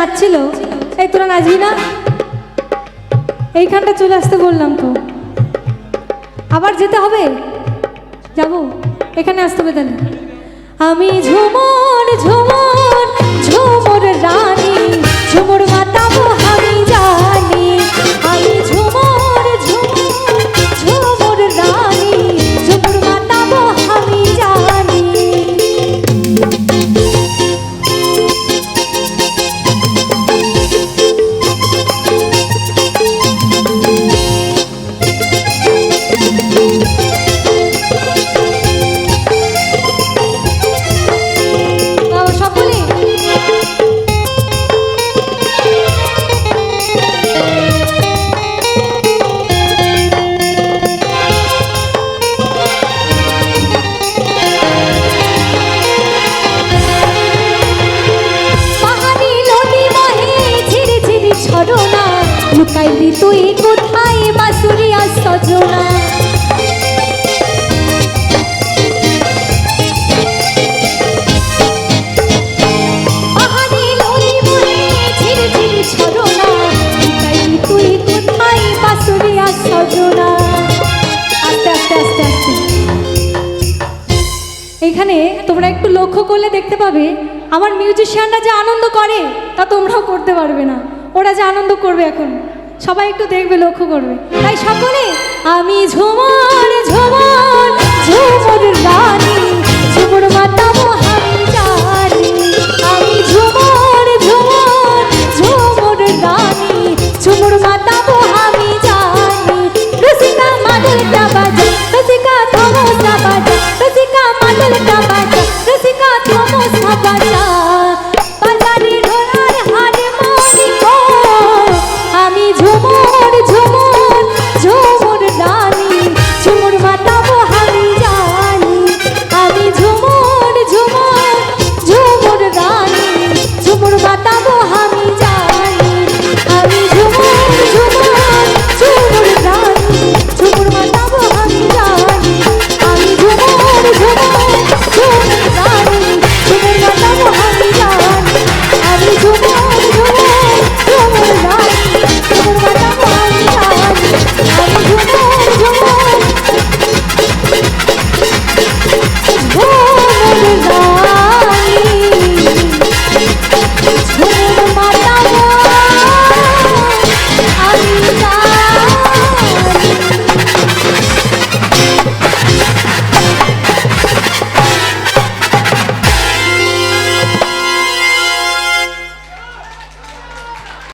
নাচছিল, এই তোরা নাচবি না? এইখানটা চলে আসতে বললাম তো, আবার যেতে হবে? যাবো, এখানে আসতে হবে তাহলে। আমি ঝুমুর ঝুমুর ঝুমুর রানী, ঝুমুর মাতাবো আমি জানি। আমি ঝুমুর ঝুমুর ঝুমুর রানী, ঝুমুর মাতাবো আমি জানি। লুকাইলি তুই কোথায় বাসুরিয়া সজনা? পাহাড়ি ললি বলে ঝিরি ঝিরি ঝরনা, লুকাইলি তুই কোথায় বাসুরিয়া সজনা? আস্তে আস্তে আস্তে আস্তে। এখানে তোমরা একটু লক্ষ্য করলে দেখতে পাবে আমার মিউজিশিয়ানরা যে আনন্দ করে তা তোমরাও করতে পারবে না। ওরা যে আনন্দ করবে এখন, সবাই একটু দেখবে, লক্ষ্য করবে। তাই সকলে আমি ঝুমুর ঝুমুর ঝুমুর রানী, ঝুমুর মাতাবো আমি জানি। আমি ঝুমুর ঝুমুর ঝুমুর রানী, ঝুমুর মাতাবো আমি জানি। রসিকা মাদলটা বাজা, রসিকা ধমসা বাজা, রসিকা মাদলটা